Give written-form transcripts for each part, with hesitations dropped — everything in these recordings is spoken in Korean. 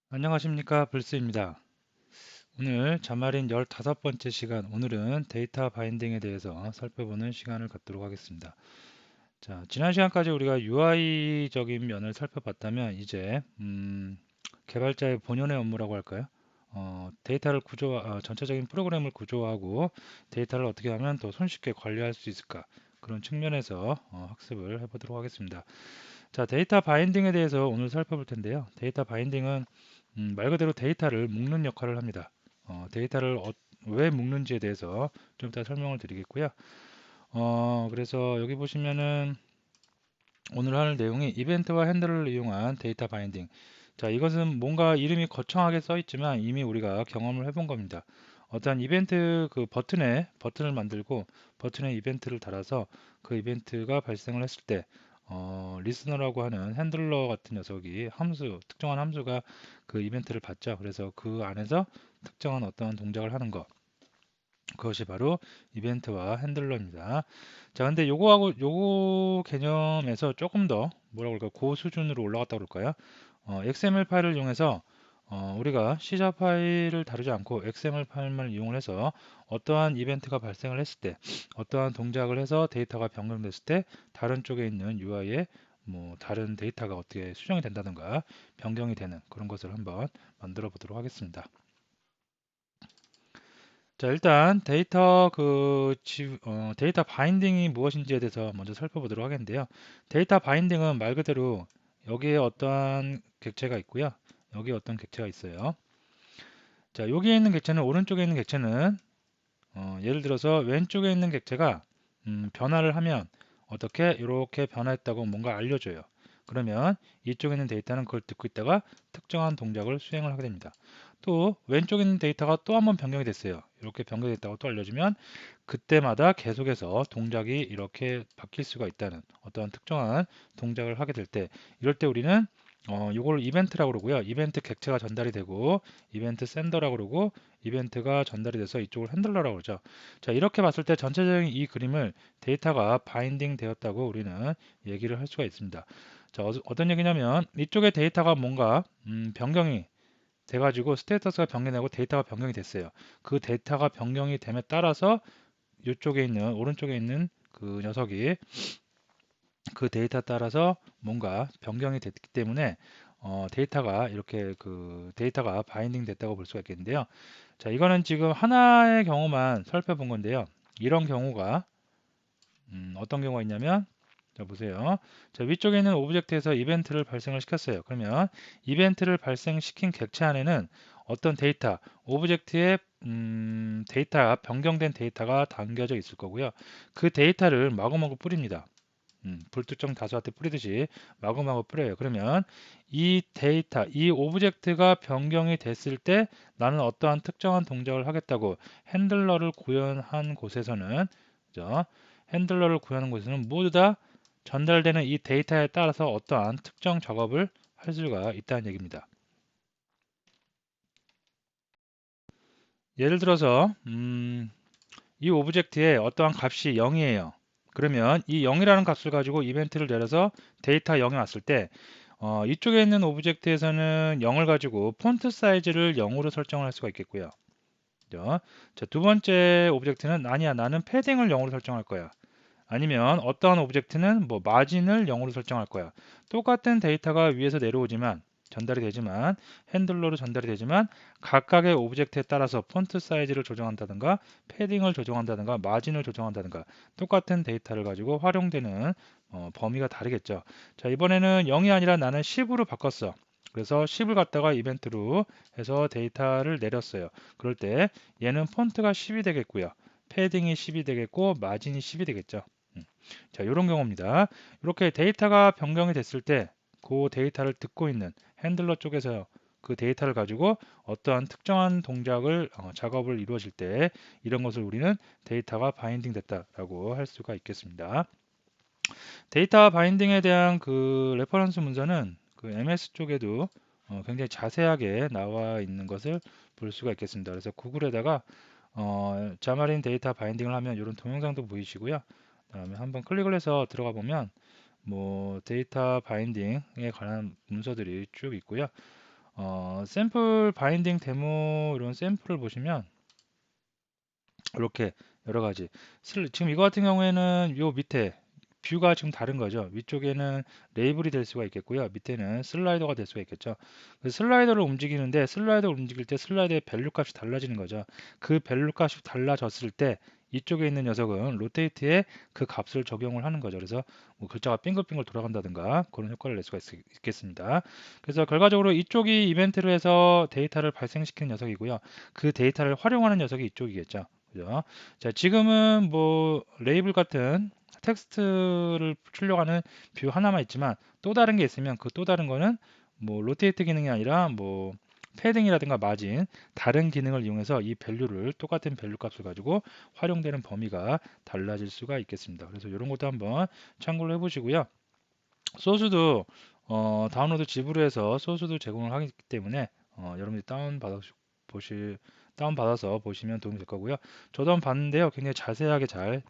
안녕하십니까, 블스입니다. 오늘 자마린 15번째 시간, 오늘은 데이터 바인딩에 대해서 살펴보는 시간을 갖도록 하겠습니다. 자, 지난 시간까지 우리가 UI적인 면을 살펴봤다면 이제 개발자의 본연의 업무라고 할까요? 데이터를 전체적인 프로그램을 구조화하고 데이터를 어떻게 하면 더 손쉽게 관리할 수 있을까? 그런 측면에서 학습을 해보도록 하겠습니다. 자, 데이터 바인딩에 대해서 오늘 살펴볼 텐데요. 데이터 바인딩은 말 그대로 데이터를 묶는 역할을 합니다. 데이터를 왜 묶는지에 대해서 좀 이따 설명을 드리겠고요. 그래서 여기 보시면은 오늘 할 내용이 이벤트와 핸들을 이용한 데이터 바인딩. 자, 이것은 뭔가 이름이 거창하게 써 있지만 이미 우리가 경험을 해본 겁니다. 어떠한 이벤트 그 버튼을 만들고 버튼에 이벤트를 달아서 그 이벤트가 발생을 했을 때 리스너라고 하는 핸들러 같은 녀석이 특정한 함수가 그 이벤트를 받죠. 그래서 그 안에서 특정한 어떤 동작을 하는 것. 그것이 바로 이벤트와 핸들러입니다. 자, 근데 요거 개념에서 조금 더 뭐라고 그럴까 고수준으로 올라갔다 그럴까요? XML 파일을 이용해서 우리가 C# 파일을 다루지 않고 XML 파일만 이용을 해서 어떠한 이벤트가 발생을 했을 때 어떠한 동작을 해서 데이터가 변경됐을 때 다른 쪽에 있는 UI에 뭐 다른 데이터가 어떻게 수정이 된다든가 변경이 되는 그런 것을 한번 만들어 보도록 하겠습니다. 자, 일단 데이터 바인딩이 무엇인지에 대해서 먼저 살펴보도록 하겠는데요. 데이터 바인딩은 말 그대로 여기에 어떠한 객체가 있고요. 여기에 어떤 객체가 있어요. 자, 여기에 있는 객체는 오른쪽에 있는 객체는 예를 들어서 왼쪽에 있는 객체가 변화를 하면 어떻게 이렇게 변화했다고 뭔가 알려줘요. 그러면 이쪽에 있는 데이터는 그걸 듣고 있다가 특정한 동작을 수행을 하게 됩니다. 또 왼쪽에 있는 데이터가 또 한번 변경이 됐어요. 이렇게 변경됐다고 또 알려주면 그때마다 계속해서 동작이 이렇게 바뀔 수가 있다는 어떤 특정한 동작을 하게 될 때 이럴 때 우리는 이걸 이벤트라고 그러고요. 이벤트 객체가 전달이 되고 이벤트 센더라고 그러고 이벤트가 전달이 돼서 이쪽을 핸들러라고 그러죠. 자, 이렇게 봤을 때 전체적인 이 그림을 데이터가 바인딩 되었다고 우리는 얘기를 할 수가 있습니다. 자, 어떤 얘기냐면 이쪽에 데이터가 뭔가 변경이 돼가지고 스테이터스가 변경되고 데이터가 변경이 됐어요. 그 데이터가 변경이 됨에 따라서 이쪽에 있는 오른쪽에 있는 그 녀석이 그 데이터에 따라서 뭔가 변경이 됐기 때문에 데이터가 이렇게 그 데이터가 바인딩 됐다고 볼 수가 있겠는데요. 자, 이거는 지금 하나의 경우만 살펴본 건데요. 이런 경우가 어떤 경우가 있냐면 자, 보세요. 자, 위쪽에 있는 오브젝트에서 이벤트를 발생을 시켰어요. 그러면 이벤트를 발생시킨 객체 안에는 어떤 데이터, 오브젝트의 데이터가 변경된 데이터가 담겨져 있을 거고요. 그 데이터를 마구마구 뿌립니다. 불특정 다수한테 뿌리듯이 마구마구 뿌려요. 그러면 이 데이터, 이 오브젝트가 변경이 됐을 때 나는 어떠한 특정한 동작을 하겠다고 핸들러를 구현한 곳에서는 그죠? 핸들러를 구현하는 곳에서는 모두 다 전달되는 이 데이터에 따라서 어떠한 특정 작업을 할 수가 있다는 얘기입니다. 예를 들어서 이 오브젝트에 어떠한 값이 0이에요. 그러면 이 0이라는 값을 가지고 이벤트를 내려서 데이터 0이 왔을 때 이쪽에 있는 오브젝트에서는 0을 가지고 폰트 사이즈를 0으로 설정을 할 수가 있겠고요. 그죠? 자, 두 번째 오브젝트는 아니야, 나는 패딩을 0으로 설정할 거야. 아니면 어떠한 오브젝트는 뭐 마진을 0으로 설정할 거야. 똑같은 데이터가 위에서 내려오지만 전달이 되지만 핸들러로 전달이 되지만 각각의 오브젝트에 따라서 폰트 사이즈를 조정한다든가 패딩을 조정한다든가 마진을 조정한다든가 똑같은 데이터를 가지고 활용되는 범위가 다르겠죠. 자, 이번에는 0이 아니라 나는 10으로 바꿨어. 그래서 10을 갖다가 이벤트로 해서 데이터를 내렸어요. 그럴 때 얘는 폰트가 10이 되겠고요. 패딩이 10이 되겠고 마진이 10이 되겠죠. 음. 자, 이런 경우입니다. 이렇게 데이터가 변경이 됐을 때 그 데이터를 듣고 있는 핸들러 쪽에서 그 데이터를 가지고 어떠한 특정한 작업을 이루어질 때 이런 것을 우리는 데이터가 바인딩 됐다라고 할 수가 있겠습니다. 데이터 바인딩에 대한 그 레퍼런스 문서는 그 MS 쪽에도 굉장히 자세하게 나와 있는 것을 볼 수가 있겠습니다. 그래서 구글에다가 자마린 데이터 바인딩을 하면 이런 동영상도 보이시고요. 그다음에 한번 클릭을 해서 들어가 보면 뭐 데이터 바인딩에 관한 문서들이 쭉 있고요. 샘플 바인딩 데모 이런 샘플을 보시면 이렇게 여러 가지 지금 이거 같은 경우에는 요 밑에 뷰가 지금 다른 거죠. 위쪽에는 레이블이 될 수가 있겠고요. 밑에는 슬라이더가 될 수가 있겠죠. 그 슬라이더를 움직이는데 슬라이더를 움직일 때 슬라이더의 밸류 값이 달라지는 거죠. 그 밸류 값이 달라졌을 때 이쪽에 있는 녀석은 로테이트에 그 값을 적용을 하는 거죠. 그래서 뭐 글자가 빙글빙글 돌아간다든가 그런 효과를 낼 수가 있겠습니다. 그래서 결과적으로 이쪽이 이벤트를 해서 데이터를 발생시키는 녀석이고요. 그 데이터를 활용하는 녀석이 이쪽이겠죠. 그죠? 자, 지금은 뭐 레이블 같은 텍스트를 출력하는 뷰 하나만 있지만 또 다른 게 있으면 그 또 다른 거는 뭐 로테이트 기능이 아니라 뭐 패딩이라든가 마진 다른 기능을 이용해서 이 밸류를 똑같은 밸류 값을 가지고 활용되는 범위가 달라질 수가 있겠습니다. 그래서 이런 것도 한번 참고를 해보시고요. 소스도 다운로드 지브로 해서 소스도 제공을 하기 때문에 여러분들이 다운받아서 보시면 도움이 될 거고요. 저도 한번 봤는데요. 굉장히 자세하게 잘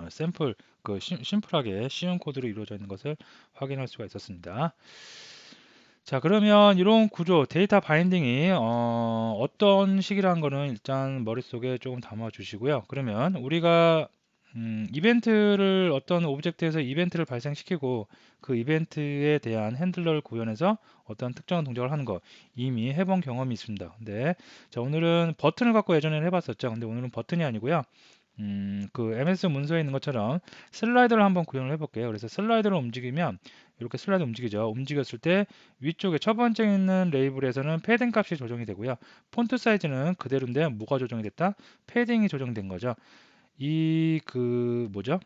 샘플 심플하게 쉬운 코드로 이루어져 있는 것을 확인할 수가 있었습니다. 자, 그러면 이런 구조 데이터 바인딩이 어떤 식이라는 거는 일단 머릿속에 조금 담아 주시고요. 그러면 우리가 이벤트를 어떤 오브젝트에서 이벤트를 발생시키고 그 이벤트에 대한 핸들러를 구현해서 어떤 특정한 동작을 하는 거 이미 해본 경험이 있습니다. 근데 자, 오늘은 버튼을 갖고 예전에는 해봤었죠. 근데 오늘은 버튼이 아니고요. 그 MS 문서에 있는 것처럼 슬라이드를 한번 구현을 해볼게요. 그래서 슬라이드를 움직이면 이렇게 슬라이드 움직이죠. 움직였을 때 위쪽에 첫 번째 있는 레이블에서는 패딩 값이 조정이 되고요. 폰트 사이즈는 그대로인데 뭐가 조정이 됐다? 패딩이 조정된 거죠. 이 그 뭐죠?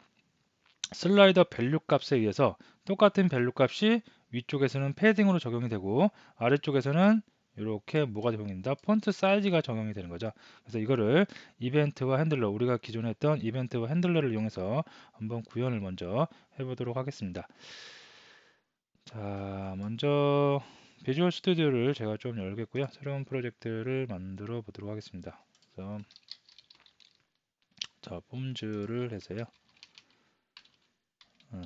슬라이더 밸류 값에 의해서 똑같은 밸류 값이 위쪽에서는 패딩으로 적용이 되고 아래쪽에서는 이렇게 뭐가 적용이 된다? 폰트 사이즈가 적용이 되는 거죠. 그래서 이거를 이벤트와 핸들러, 우리가 기존에 했던 이벤트와 핸들러를 이용해서 한번 구현을 먼저 해보도록 하겠습니다. 자, 먼저 비주얼 스튜디오를 제가 좀 열겠고요. 새로운 프로젝트를 만들어 보도록 하겠습니다. 그래서 자, 폼즈를 해서요. 어,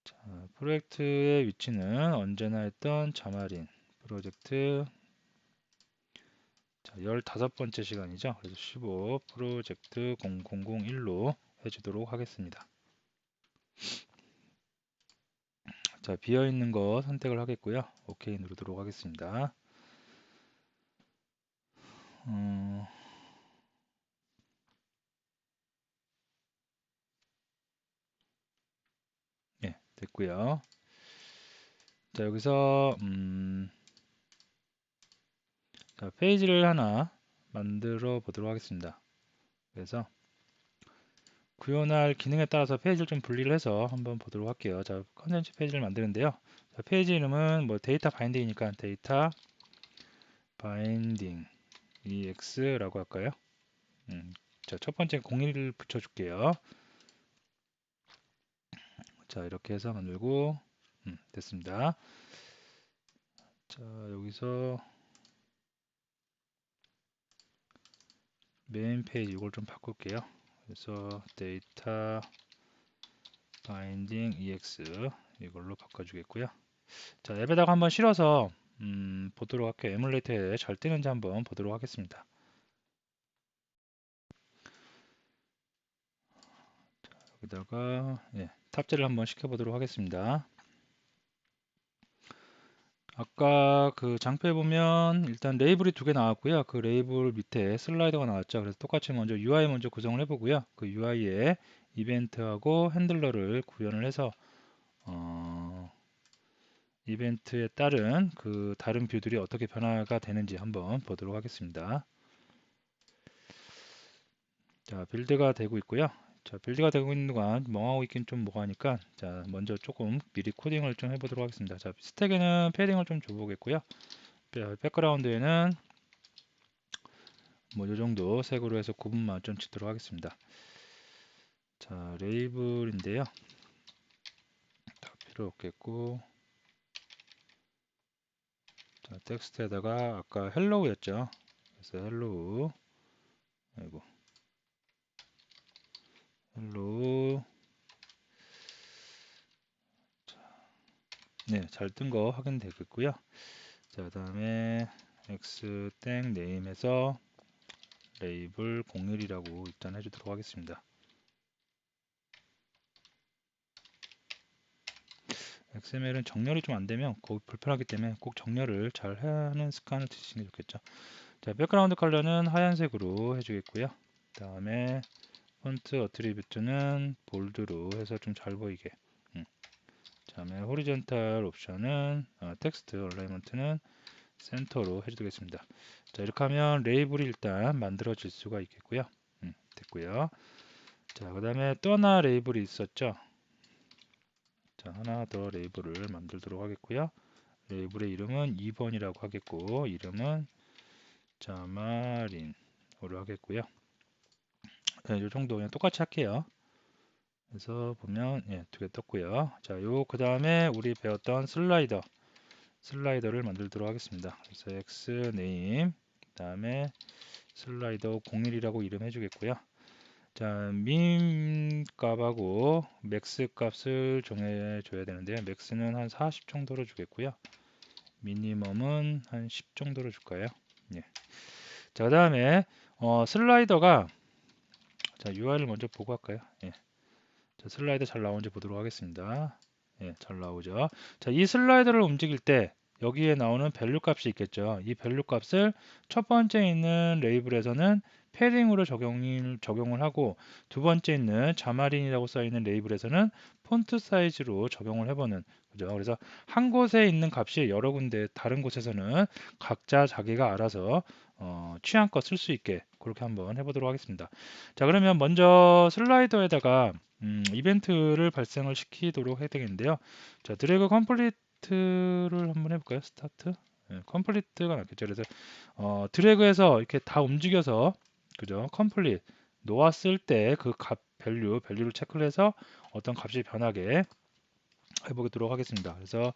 자, 프로젝트의 위치는 언제나 했던 자마린 프로젝트 자, 15번째 시간이죠. 그래서 15 프로젝트 0001로 해주도록 하겠습니다. 자, 비어있는 거 선택을 하겠고요. 오케이 누르도록 하겠습니다. 예, 됐고요. 자, 여기서 자, 페이지를 하나 만들어 보도록 하겠습니다. 그래서 구현할 기능에 따라서 페이지를 좀 분리를 해서 한번 보도록 할게요. 자, 컨텐츠 페이지를 만드는데요. 자, 페이지 이름은 뭐 데이터 바인딩이니까 데이터 바인딩 EX라고 할까요? 자, 첫 번째 01을 붙여줄게요. 자, 이렇게 해서 만들고 됐습니다. 자, 여기서 메인 페이지 이걸 좀 바꿀게요. 그래서 데이터 바인딩 EX 이걸로 바꿔주겠고요. 자, 앱에다가 한번 실어서 보도록 할게요. 에뮬레이터에 잘 뜨는지 한번 보도록 하겠습니다. 여기다가 탑재를 한번 시켜보도록 하겠습니다. 아까 그 장표에 보면 일단 레이블이 2개 나왔고요. 그 레이블 밑에 슬라이더가 나왔죠. 그래서 똑같이 먼저 UI 먼저 구성을 해보고요. 그 UI에 이벤트하고 핸들러를 구현을 해서 이벤트에 따른 그 다른 뷰들이 어떻게 변화가 되는지 한번 보도록 하겠습니다. 자, 빌드가 되고 있고요. 자, 빌드가 되고 있는 동안 멍하고 있긴 좀 뭐하니까 자, 먼저 조금 미리 코딩을 좀 해보도록 하겠습니다. 자, 스택에는 패딩을 좀 줘보겠고요. 백그라운드에는 뭐 요 정도 색으로 해서 구분만 좀 짓도록 하겠습니다. 자, 레이블인데요. 다 필요 없겠고 자, 텍스트에다가 아까 헬로우였죠. 그래서 헬로우 아이고 헬로우 네, 잘 뜬 거 확인되겠고요. 자, 그다음에 x 땡 네임에서 레이블 01이라고 일단 해주도록 하겠습니다. XML은 정렬이 좀 안되면 거기 불편하기 때문에 꼭 정렬을 잘 하는 습관을 들이시는 게 좋겠죠. 자, 백그라운드 컬러는 하얀색으로 해주겠고요. 그 다음에 폰트 어트리뷰트는 볼드로 해서 좀 잘 보이게. 다음에 호리존탈 옵션은 텍스트 얼라이먼트는 센터로 해주겠습니다. 자, 이렇게 하면 레이블이 일단 만들어질 수가 있겠고요. 됐고요. 자, 그 다음에 또 하나 레이블이 있었죠. 자, 하나 더 레이블을 만들도록 하겠고요. 레이블의 이름은 2번이라고 하겠고, 이름은 자마린으로 하겠고요. 네, 이 정도 그냥 똑같이 할게요. 그래서 보면 예, 두 개 떴고요. 자, 그 다음에 우리 배웠던 슬라이더를 만들도록 하겠습니다. 그래서 x 네임 그다음에 슬라이더 01이라고 이름 해주겠고요. 자, 민 값하고 맥스 값을 정해줘야 되는데요. 맥스는 한 40 정도로 주겠고요. 미니멈은 한 10 정도로 줄까요? 예. 자, 그 다음에 슬라이더가 자, UI를 먼저 보고 할까요? 예. 자, 슬라이더 잘 나오는지 보도록 하겠습니다. 예, 잘 나오죠. 자, 이 슬라이더를 움직일 때 여기에 나오는 밸류 값이 있겠죠. 이 밸류 값을 첫 번째 있는 레이블에서는 패딩으로 적용을 하고 두 번째 있는 자마린이라고 써 있는 레이블에서는 폰트 사이즈로 적용을 해보는 그죠. 그래서 한 곳에 있는 값이 여러 군데 다른 곳에서는 각자 자기가 알아서 취향껏 쓸 수 있게 그렇게 한번 해보도록 하겠습니다. 자, 그러면 먼저 슬라이더에다가 이벤트를 발생을 시키도록 해야 되겠는데요. 자, 드래그 컴플리트를 한번 해볼까요? 스타트. 컴플리트가 낫겠죠. 그래서 드래그해서 이렇게 다 움직여서 그죠? 컴플리트 놓았을 때 그 값 밸류를 체크를 해서 어떤 값이 변하게 해보도록 하겠습니다. 그래서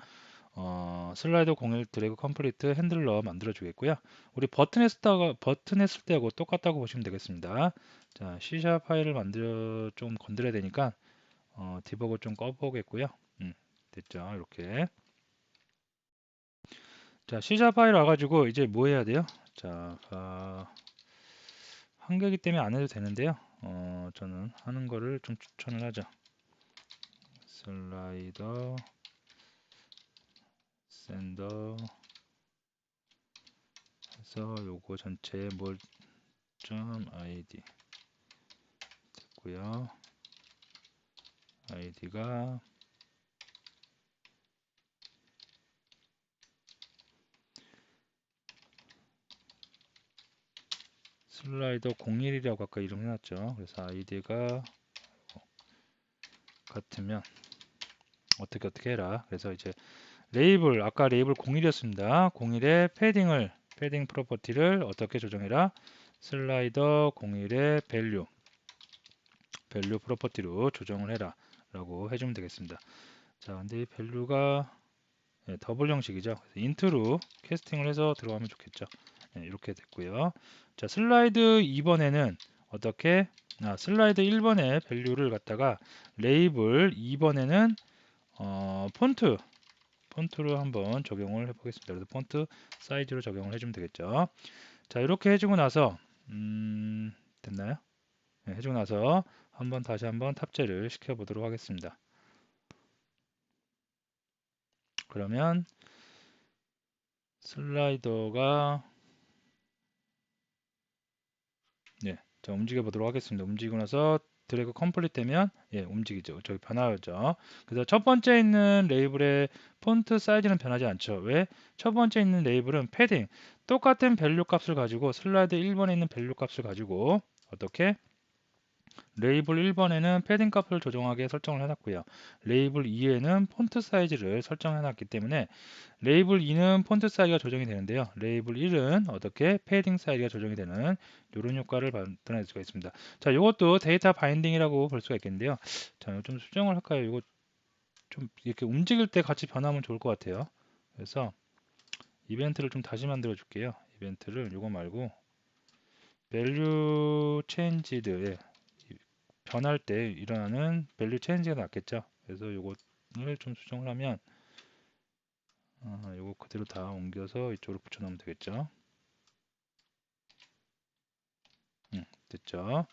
슬라이더 01 드래그 컴플리트 핸들러 만들어 주겠고요. 우리 버튼 했을 때하고 똑같다고 보시면 되겠습니다. 자, C# 파일을 만들어 좀 건드려야 되니까 디버거 좀 꺼보겠고요. 됐죠. 이렇게. 자, C# 파일 와가지고 이제 뭐 해야 돼요? 자, 한 개이기 때문에 안 해도 되는데요. 저는 하는 거를 좀 추천을 하죠. 슬라이더 샌더 해서 요거 전체에 뭘.id 됐고요. id가 슬라이더 01이라고 아까 이름 해놨죠. 그래서 id가 같으면 어떻게 해라. 그래서 이제 레이블 아까 레이블 01이었습니다. 01의 패딩 프로퍼티를 어떻게 조정해라. 슬라이더 01의 밸류 프로퍼티로 조정을 해라 라고 해주면 되겠습니다. 자, 근데 이 밸류가 더블 형식이죠. 인트로 캐스팅을 해서 들어가면 좋겠죠. 이렇게 됐고요. 자, 슬라이드 2번에는 어떻게 슬라이드 1번의 밸류를 갖다가 레이블 2번에는 폰트로 한번 적용을 해보겠습니다. 그래서 폰트 사이즈로 적용을 해주면 되겠죠. 자, 이렇게 해주고 나서 됐나요? 네, 해주고 나서 다시 한번 탑재를 시켜보도록 하겠습니다. 그러면 슬라이더가 자, 움직여 보도록 하겠습니다. 움직이고 나서 드래그 컴플리트 되면 움직이죠. 저기 변하죠. 그래서 첫 번째 있는 레이블의 폰트 사이즈는 변하지 않죠. 왜? 첫 번째 있는 레이블은 패딩 똑같은 밸류 값을 가지고 슬라이드 1번에 있는 밸류 값을 가지고 어떻게 레이블 1번에는 패딩 값을 조정하게 설정을 해놨고요. 레이블 2에는 폰트 사이즈를 설정해놨기 때문에 레이블 2는 폰트 사이즈가 조정이 되는데요. 레이블 1은 어떻게 패딩 사이즈가 조정이 되는 이런 효과를 나타낼 수가 있습니다. 자, 이것도 데이터 바인딩이라고 볼 수가 있겠는데요. 자, 좀 수정을 할까요? 이거 좀 이렇게 움직일 때 같이 변하면 좋을 것 같아요. 그래서 이벤트를 좀 다시 만들어 줄게요. 이벤트를 이거 말고 value changed 변할 때 일어나는 value change가 낫겠죠. 그래서 이거를 좀 수정을 하면 요거 그대로 다 옮겨서 이쪽으로 붙여놓으면 되겠죠. 됐죠.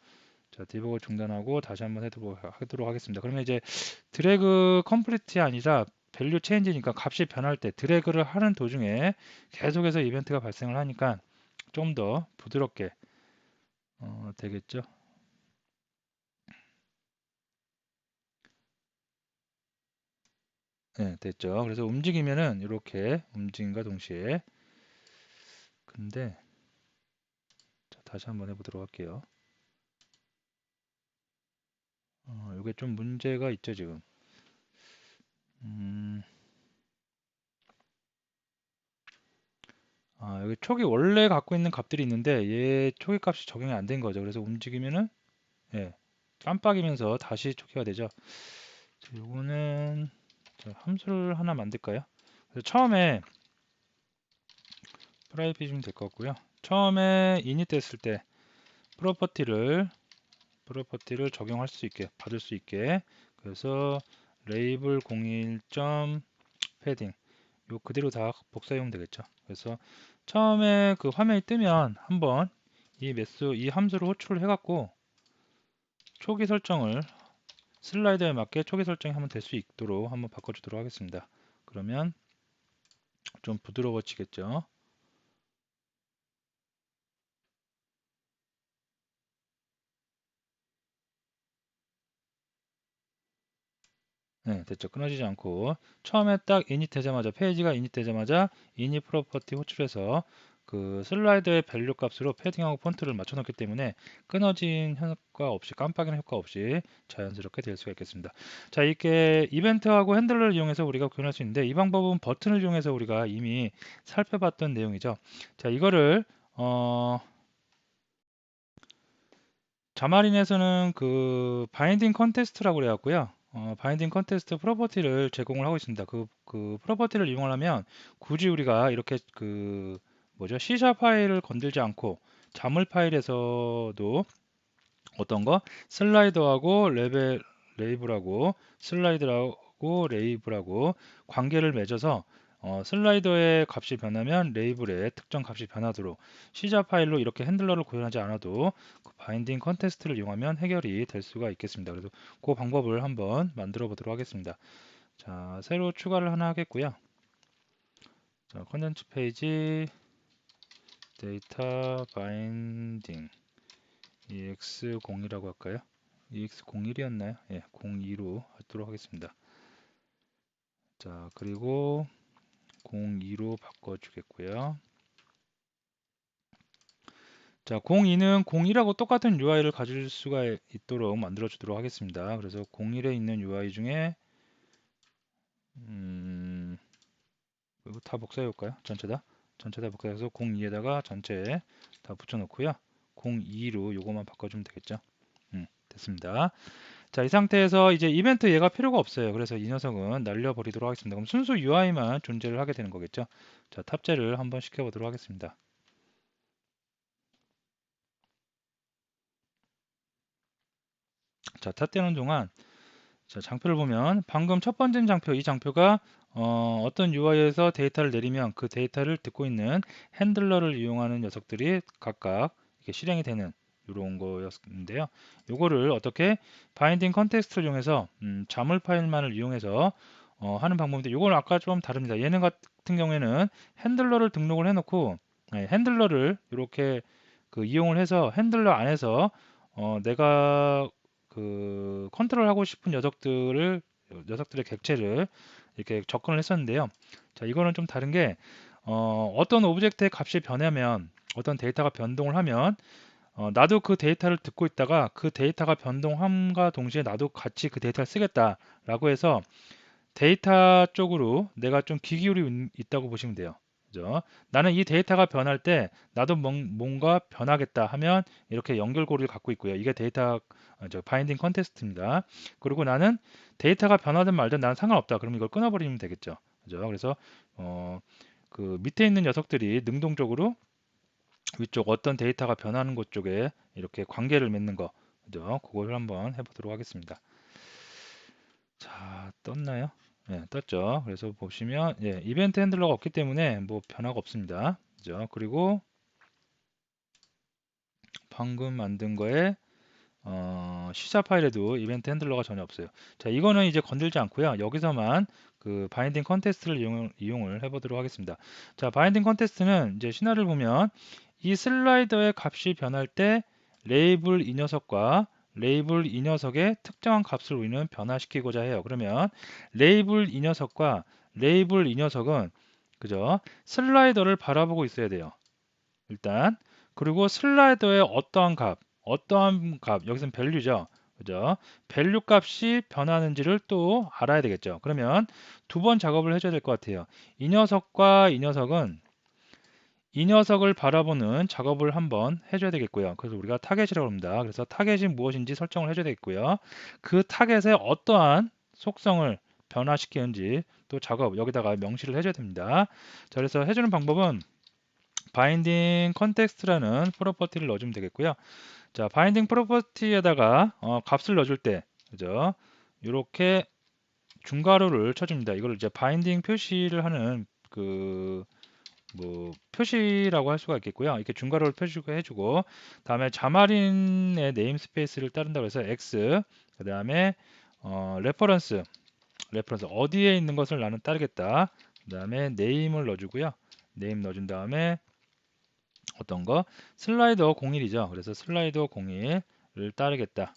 자, 디버그 중단하고 다시 한번 하도록 하겠습니다. 그러면 이제 드래그 컴플리트이 아니라 밸류 체인지니까 값이 변할 때 드래그를 하는 도중에 계속해서 이벤트가 발생을 하니까 좀 더 부드럽게 되겠죠. 네, 됐죠. 그래서 움직이면은 이렇게 움직임과 동시에 근데 자, 다시 한번 해보도록 할게요. 이게 좀 문제가 있죠 지금. 음, 여기 초기 원래 갖고 있는 값들이 있는데 얘 초기 값이 적용이 안 된 거죠. 그래서 움직이면은 예, 깜빡이면서 다시 초기화 되죠. 자, 요거는 자, 함수를 하나 만들까요? 그래서 처음에 프라이빗 주면 될 것 같고요. 처음에 이닛 됐을 때 프로퍼티를 적용할 수 있게 받을 수 있게 그래서 레이블 01점 패딩 요 그대로 다 복사해오면 되겠죠. 그래서 처음에 그 화면이 뜨면 한번 이 함수를 호출을 해갖고 초기 설정을 슬라이드에 맞게 초기 설정이 한번 될 수 있도록 한번 바꿔주도록 하겠습니다. 그러면 좀 부드러워지겠죠. 네, 됐죠. 끊어지지 않고 처음에 딱 이닛 되자마자 페이지가 이닛 되자마자 이닛 프로퍼티 호출해서 그 슬라이드의 밸류 값으로 패딩하고 폰트를 맞춰놓기 때문에 끊어진 효과 없이 깜빡이는 효과 없이 자연스럽게 될 수가 있겠습니다. 자, 이렇게 이벤트하고 핸들러를 이용해서 우리가 구현할 수 있는데 이 방법은 버튼을 이용해서 우리가 이미 살펴봤던 내용이죠. 자, 이거를 자마린에서는 그 바인딩 컨테스트라고 그래갖고요. 바인딩 컨테스트 프로퍼티를 제공을 하고 있습니다. 그 프로퍼티를 이용하려면 굳이 우리가 이렇게 그 뭐죠? C# 파일을 건들지 않고 자물 파일에서도 어떤 거 슬라이더하고 레이블하고 슬라이드하고 레이블하고 관계를 맺어서 슬라이더의 값이 변하면 레이블의 특정 값이 변하도록 C자 파일로 이렇게 핸들러를 구현하지 않아도 그 바인딩 컨테스트를 이용하면 해결이 될 수가 있겠습니다. 그래서 그 방법을 한번 만들어 보도록 하겠습니다. 자, 새로 추가를 하나 하겠고요. 자, 컨텐츠 페이지 데이터 바인딩 EX01이라고 할까요? EX01이었나요? 예, 02로 하도록 하겠습니다. 자, 그리고 02로 바꿔주겠고요. 자, 02는 01하고 똑같은 UI를 가질 수가 있도록 만들어 주도록 하겠습니다. 그래서 01에 있는 UI 중에 이거 다 복사해 볼까요? 전체 다 복사해서 02에다가 전체 다 붙여 놓고요. 02로 요거만 바꿔주면 되겠죠. 됐습니다. 자, 이 상태에서 이제 이벤트 얘가 필요가 없어요. 그래서 이 녀석은 날려버리도록 하겠습니다. 그럼 순수 UI만 존재를 하게 되는 거겠죠. 자, 탑재를 한번 시켜보도록 하겠습니다. 자, 탑재하는 동안 자, 장표를 보면 방금 첫 번째 장표, 이 장표가 어떤 UI에서 데이터를 내리면 그 데이터를 듣고 있는 핸들러를 이용하는 녀석들이 각각 이렇게 실행이 되는 이런 거였는데요. 요거를 어떻게 바인딩 컨텍스트를 이용해서 자물 파일만을 이용해서 하는 방법인데 요거는 아까 좀 다릅니다. 얘는 같은 경우에는 핸들러를 등록을 해놓고 핸들러를 이렇게 그 이용을 해서 핸들러 안에서 내가 그 컨트롤하고 싶은 녀석들의 객체를 이렇게 접근을 했었는데요. 자, 이거는 좀 다른 게 어떤 오브젝트의 값이 변하면 어떤 데이터가 변동을 하면 나도 그 데이터를 듣고 있다가 그 데이터가 변동함과 동시에 나도 같이 그 데이터를 쓰겠다라고 해서 데이터 쪽으로 내가 좀 귀 기울이 있다고 보시면 돼요. 그죠? 나는 이 데이터가 변할 때 나도 뭔가 변하겠다 하면 이렇게 연결고리를 갖고 있고요. 이게 데이터 바인딩 컨테스트입니다. 그리고 나는 데이터가 변하든 말든 나는 상관없다. 그럼 이걸 끊어버리면 되겠죠. 그죠? 그래서 그 밑에 있는 녀석들이 능동적으로 위쪽 어떤 데이터가 변하는 곳 쪽에 이렇게 관계를 맺는 거, 그죠? 그걸 한번 해보도록 하겠습니다. 자, 떴나요? 예, 떴죠. 그래서 보시면 예, 이벤트 핸들러가 없기 때문에 뭐 변화가 없습니다. 그죠? 그리고 방금 만든 거에 C# 파일에도 이벤트 핸들러가 전혀 없어요. 자, 이거는 이제 건들지 않고요. 여기서만 그 바인딩 컨테스트를 이용을 해보도록 하겠습니다. 자, 바인딩 컨테스트는 이제 신화를 보면 이 슬라이더의 값이 변할 때 레이블 이 녀석과 레이블 이 녀석의 특정한 값을 우리는 변화시키고자 해요. 그러면 레이블 이 녀석과 레이블 이 녀석은 그죠? 슬라이더를 바라보고 있어야 돼요. 일단 그리고 슬라이더의 어떠한 값, 여기서는 밸류죠. 그죠? 밸류 값이 변하는지를 또 알아야 되겠죠. 그러면 두 번 작업을 해줘야 될 것 같아요. 이 녀석과 이 녀석은 이 녀석을 바라보는 작업을 한번 해줘야 되겠고요. 그래서 우리가 타겟이라고 합니다. 그래서 타겟이 무엇인지 설정을 해줘야 되겠고요. 그 타겟의 어떠한 속성을 변화시키는지 또 작업 여기다가 명시를 해줘야 됩니다. 자, 그래서 해주는 방법은 바인딩 컨텍스트라는 프로퍼티를 넣어주면 되겠고요. 자, 바인딩 프로퍼티에다가 값을 넣어줄 때, 그죠? 이렇게 중괄호를 쳐줍니다. 이걸 이제 바인딩 표시를 하는 그 뭐 표시라고 할 수가 있겠고요. 이렇게 중괄호를 표시고 해주고, 다음에 자마린의 네임스페이스를 따른다고 해서 x, 그 다음에 레퍼런스 어디에 있는 것을 나는 따르겠다. 그 다음에 네임을 넣어주고요. 네임 넣어준 다음에 어떤 거? 슬라이더 01이죠. 그래서 슬라이더 01을 따르겠다.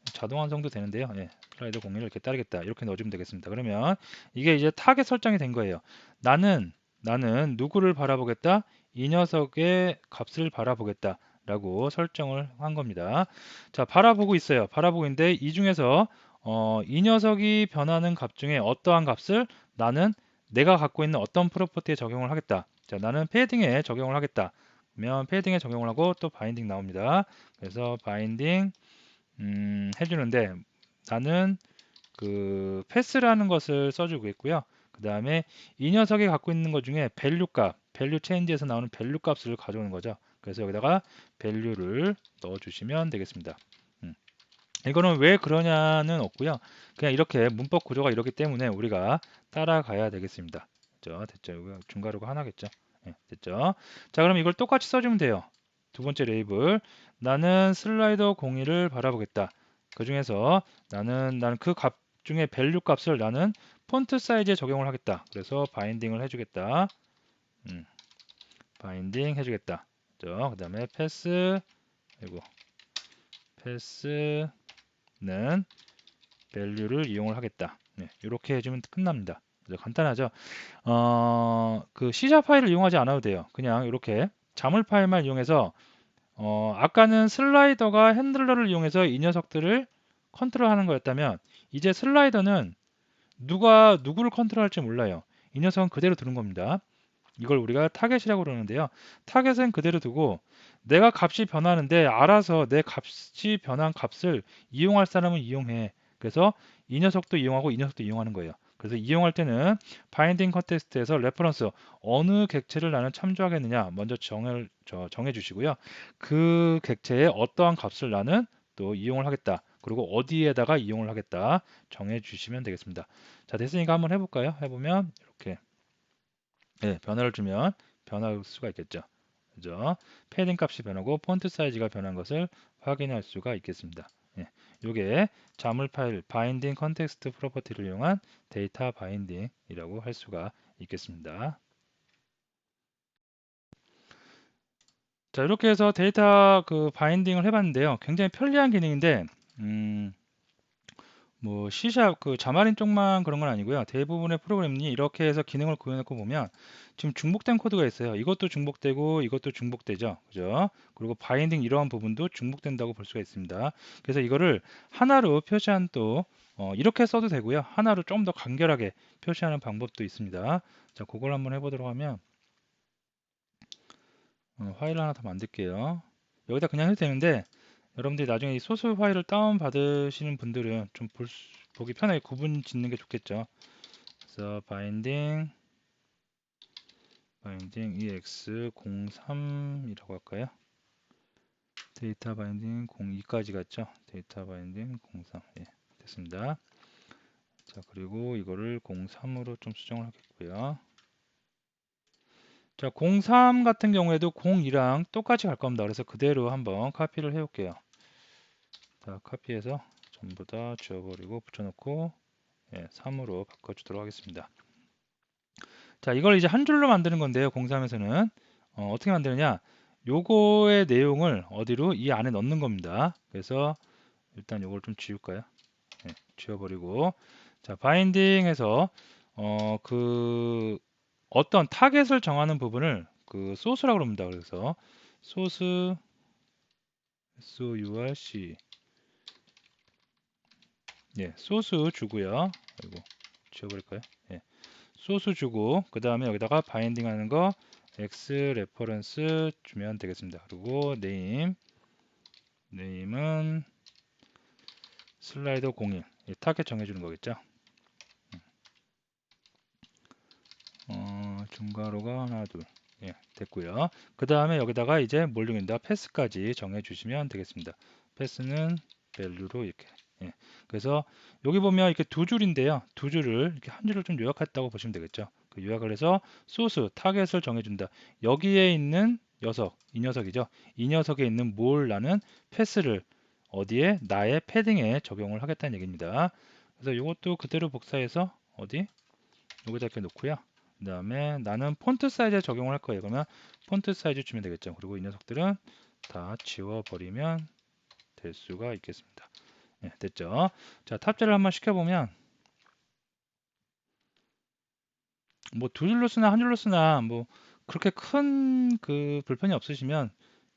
자동 완성도 되는데요. 예, 슬라이더 01을 이렇게 따르겠다. 이렇게 넣어주면 되겠습니다. 그러면 이게 이제 타겟 설정이 된 거예요. 나는 누구를 바라보겠다? 이 녀석의 값을 바라보겠다. 라고 설정을 한 겁니다. 자, 바라보고 있어요. 바라보고 있는데 이 중에서 이 녀석이 변하는 값 중에 어떠한 값을 나는 내가 갖고 있는 어떤 프로퍼티에 적용을 하겠다. 자, 나는 패딩에 적용을 하겠다. 그러면 패딩에 적용을 하고 또 바인딩 나옵니다. 그래서 바인딩 해주는데 나는 그 패스라는 것을 써주고 있고요. 그 다음에 이 녀석이 갖고 있는 것 중에 밸류 값, 밸류 체인지에서 나오는 밸류 값을 가져오는 거죠. 그래서 여기다가 밸류를 넣어주시면 되겠습니다. 이거는 왜 그러냐는 없고요. 그냥 이렇게 문법 구조가 이렇기 때문에 우리가 따라가야 되겠습니다. 됐죠? 이거 중괄호가 하나겠죠? 네, 됐죠? 자, 그럼 이걸 똑같이 써주면 돼요. 두 번째 레이블. 나는 슬라이더 01을 바라보겠다. 그 중에서 나는 그 값 중에 밸류 값을 나는 폰트 사이즈에 적용을 하겠다. 그래서 바인딩을 해주겠다. 바인딩 해주겠다. 그 다음에 패스, 그리고 패스는 value를 이용을 하겠다. 네, 이렇게 해주면 끝납니다. 간단하죠? 그 C# 파일을 이용하지 않아도 돼요. 그냥 이렇게 자물 파일만 이용해서 아까는 슬라이더가 핸들러를 이용해서 이 녀석들을 컨트롤하는 거였다면 이제 슬라이더는 누가 누구를 컨트롤할지 몰라요. 이 녀석은 그대로 두는 겁니다. 이걸 우리가 타겟이라고 그러는데요. 타겟은 그대로 두고 내가 값이 변하는데 알아서 내 값이 변한 값을 이용할 사람은 이용해. 그래서 이 녀석도 이용하고 이 녀석도 이용하는 거예요. 그래서 이용할 때는 바인딩 컨텍스트에서 레퍼런스 어느 객체를 나는 참조하겠느냐 먼저 정해 주시고요. 그 객체에 어떠한 값을 나는 또 이용을 하겠다. 그리고 어디에다가 이용을 하겠다 정해 주시면 되겠습니다. 자, 됐으니까 한번 해볼까요? 해보면 이렇게 네, 변화를 주면 변할 수가 있겠죠. 그죠? 패딩 값이 변하고 폰트 사이즈가 변한 것을 확인할 수가 있겠습니다. 예, 요게 자물 파일 바인딩 컨텍스트 프로퍼티를 이용한 데이터 바인딩이라고 할 수가 있겠습니다. 자, 이렇게 해서 데이터 그 바인딩을 해봤는데요. 굉장히 편리한 기능인데 뭐 C샵 그 자마린 쪽만 그런 건 아니고요. 대부분의 프로그램이 이렇게 해서 기능을 구현해놓고 보면 지금 중복된 코드가 있어요. 이것도 중복되고 이것도 중복되죠. 그죠? 그리고 바인딩 이러한 부분도 중복된다고 볼 수가 있습니다. 그래서 이거를 하나로 표시한 또 이렇게 써도 되고요. 하나로 좀 더 간결하게 표시하는 방법도 있습니다. 자, 그걸 한번 해보도록 하면 파일 하나 더 만들게요. 여기다 그냥 해도 되는데 여러분들이 나중에 이 소스 파일을 다운 받으시는 분들은 좀 보기 편하게 구분 짓는 게 좋겠죠. 그래서 바인딩 ex03이라고 할까요? 데이터 바인딩 02까지 갔죠. 데이터 바인딩 03. 예, 됐습니다. 자, 그리고 이거를 03으로 좀 수정을 하겠고요. 자, 03 같은 경우에도 02랑 똑같이 갈 겁니다. 그래서 그대로 한번 카피를 해올게요. 자, 카피해서 전부 다 지워버리고 붙여놓고 3으로 바꿔주도록 하겠습니다. 자, 이걸 이제 한 줄로 만드는 건데요. 03에서는 어떻게 만드느냐? 요거의 내용을 어디로 이 안에 넣는 겁니다. 그래서 일단 요걸 좀 지울까요? 지워버리고 자, 바인딩에서 그 어떤 타겟을 정하는 부분을 그 소스라고 합니다. 그래서 소스 SOURC 소스 주고요. 아이고 지워버릴까요? 소스 주고 그 다음에 여기다가 바인딩 하는 거 X 레퍼런스 주면 되겠습니다. 그리고 네임은 슬라이더 01 타겟 정해주는 거겠죠. 중괄호가 하나 둘 됐고요. 그 다음에 여기다가 이제 뭘 정한다 패스까지 정해주시면 되겠습니다. 패스는 value로 이렇게 그래서 여기 보면 이렇게 두 줄인데요. 두 줄을 이렇게 한 줄을 좀 요약했다고 보시면 되겠죠. 그 요약을 해서 소스 타겟을 정해준다. 여기에 있는 녀석 이 녀석이죠. 이 녀석에 있는 뭘 나는 패스를 어디에 나의 패딩에 적용을 하겠다는 얘기입니다. 그래서 이것도 그대로 복사해서 어디 여기다 이렇게 놓고요. 그 다음에 나는 폰트 사이즈에 적용을 할 거예요. 그러면 폰트 사이즈 주면 되겠죠. 그리고 이 녀석들은 다 지워버리면 될 수가 있겠습니다. 됐죠. 자, 탑재를 한번 시켜보면 뭐 두 줄로 쓰나 한 줄로 쓰나 뭐 그렇게 큰 그 불편이 없으시면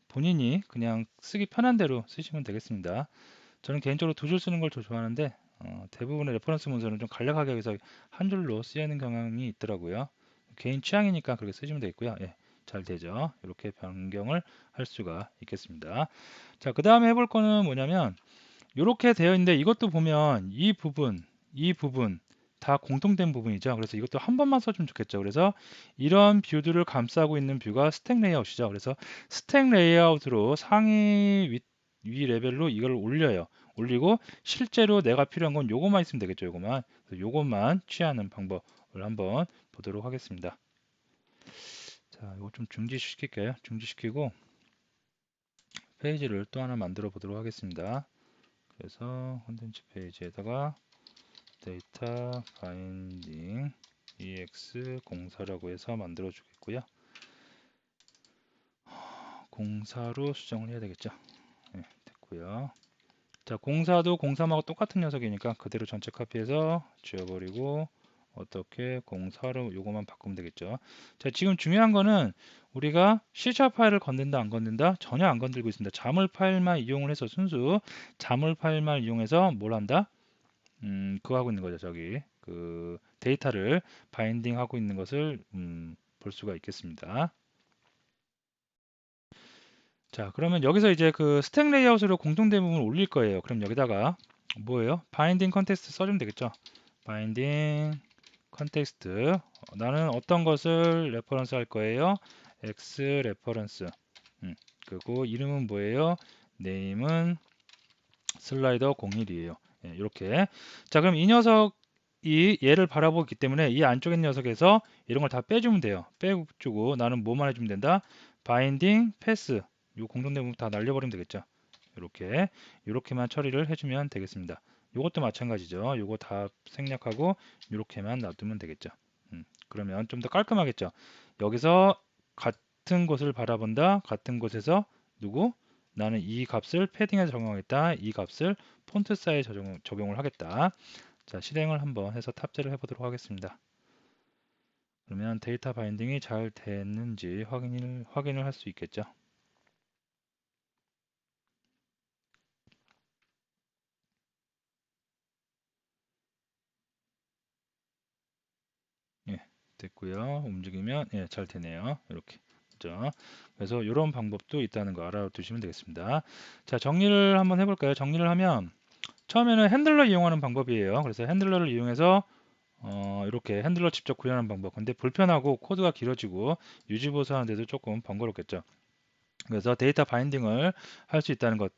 본인이 그냥 쓰기 편한 대로 쓰시면 되겠습니다. 저는 개인적으로 두 줄 쓰는 걸 더 좋아하는데 대부분의 레퍼런스 문서는 좀 간략하게 해서 한 줄로 쓰이는 경향이 있더라고요. 개인 취향이니까 그렇게 쓰시면 되겠고요. 잘 되죠. 이렇게 변경을 할 수가 있겠습니다. 자, 그 다음에 해볼 거는 뭐냐면 이렇게 되어 있는데 이것도 보면 이 부분 다 공통된 부분이죠. 그래서 이것도 한 번만 써주면 좋겠죠. 그래서 이런 뷰들을 감싸고 있는 뷰가 스택 레이아웃이죠. 그래서 스택 레이아웃으로 상위 위 레벨로 이걸 올려요. 올리고 실제로 내가 필요한 건 요것만 있으면 되겠죠. 요것만. 그래서 요것만 취하는 방법을 한번 보도록 하겠습니다. 자, 이거 좀 중지시킬게요. 중지시키고 페이지를 또 하나 만들어 보도록 하겠습니다. 그래서 콘텐츠 페이지에다가 데이터 바인딩 EX04라고 해서 만들어 주겠고요. 04로 수정을 해야 되겠죠. 됐고요. 자, 04도 03하고 똑같은 녀석이니까 그대로 전체 카피해서 지워버리고 어떻게 04로 요거만 바꾸면 되겠죠. 자, 지금 중요한 거는 우리가 C# 파일을 건든다 안 건든다 전혀 안 건들고 있습니다. 자물 파일만 이용을 해서 순수 자물 파일만 이용해서 뭘 한다? 그거 하고 있는 거죠. 저기 그 데이터를 바인딩 하고 있는 것을 볼 수가 있겠습니다. 자, 그러면 여기서 이제 그 스택 레이아웃으로 공통된 부분을 올릴 거예요. 그럼 여기다가 뭐예요? 바인딩 컨텍스트 써주면 되겠죠. 바인딩 컨텍스트 나는 어떤 것을 레퍼런스 할 거예요? X 레퍼런스 그리고 이름은 뭐예요? 네임은 슬라이더 01이에요. 이렇게 자, 그럼 이 녀석이 얘를 바라보기 때문에 이 안쪽에 있는 녀석에서 이런 걸 다 빼주면 돼요. 빼주고 나는 뭐만 해주면 된다? 바인딩 패스 요 공통된 부분 다 날려버리면 되겠죠. 이렇게만 처리를 해주면 되겠습니다. 이것도 마찬가지죠. 요거 다 생략하고 이렇게만 놔두면 되겠죠. 그러면 좀 더 깔끔하겠죠. 여기서 같은 곳을 바라본다. 같은 곳에서 누구? 나는 이 값을 패딩에 적용하겠다. 이 값을 폰트 사이즈에 적용을 하겠다. 자, 실행을 한번 해서 탑재를 해보도록 하겠습니다. 그러면 데이터 바인딩이 잘 됐는지 확인을 할 수 있겠죠. 됐고요. 움직이면 잘 되네요. 이렇게. 그죠? 그래서 이런 방법도 있다는 거 알아두시면 되겠습니다. 자, 정리를 한번 해볼까요? 정리를 하면 처음에는 핸들러 이용하는 방법이에요. 그래서 핸들러를 이용해서 이렇게 핸들러 직접 구현하는 방법. 근데 불편하고 코드가 길어지고 유지보수 하는데도 조금 번거롭겠죠. 그래서 데이터 바인딩을 할 수 있다는 것.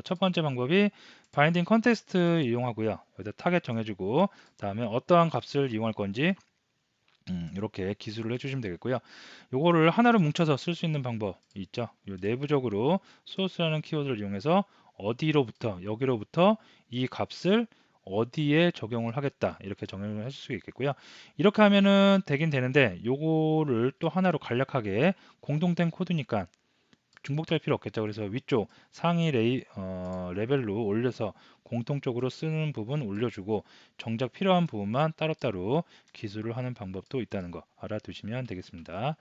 첫 번째 방법이 바인딩 컨텍스트 이용하고요. 여기다 타겟 정해주고 다음에 어떠한 값을 이용할 건지 이렇게 기술을 해주시면 되겠고요. 요거를 하나로 뭉쳐서 쓸 수 있는 방법이 있죠. 요 내부적으로 소스라는 키워드를 이용해서 어디로부터 여기로부터 이 값을 어디에 적용을 하겠다 이렇게 정의를 하실 수 있겠고요. 이렇게 하면은 되긴 되는데 요거를 또 하나로 간략하게 공동된 코드니까 중복될 필요 없겠죠. 그래서 위쪽 상위 레벨로 올려서 공통적으로 쓰는 부분 올려주고 정작 필요한 부분만 따로따로 기술을 하는 방법도 있다는 거 알아두시면 되겠습니다.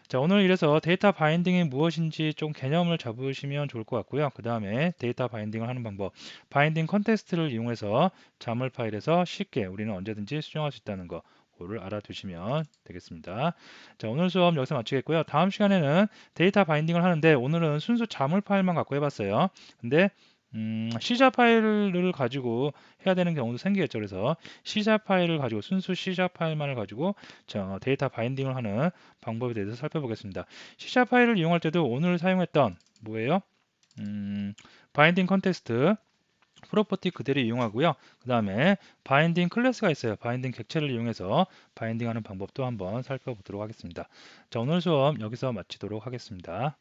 자, 오늘 이래서 데이터 바인딩이 무엇인지 좀 개념을 잡으시면 좋을 것 같고요. 그 다음에 데이터 바인딩을 하는 방법, 바인딩 컨텍스트를 이용해서 자물 파일에서 쉽게 우리는 언제든지 수정할 수 있다는 거, 그거를 알아두시면 되겠습니다. 자, 오늘 수업 여기서 마치겠고요. 다음 시간에는 데이터 바인딩을 하는데 오늘은 순수 자물 파일만 갖고 해봤어요. 근데 C자 파일을 가지고 해야 되는 경우도 생기겠죠. 그래서 C자 파일을 가지고 순수 C자 파일만을 가지고 데이터 바인딩을 하는 방법에 대해서 살펴보겠습니다. C자 파일을 이용할 때도 오늘 사용했던 뭐예요? 바인딩 컨텍스트 프로퍼티 그대로 이용하고요. 그 다음에 바인딩 클래스가 있어요. 바인딩 객체를 이용해서 바인딩하는 방법도 한번 살펴보도록 하겠습니다. 자, 오늘 수업 여기서 마치도록 하겠습니다.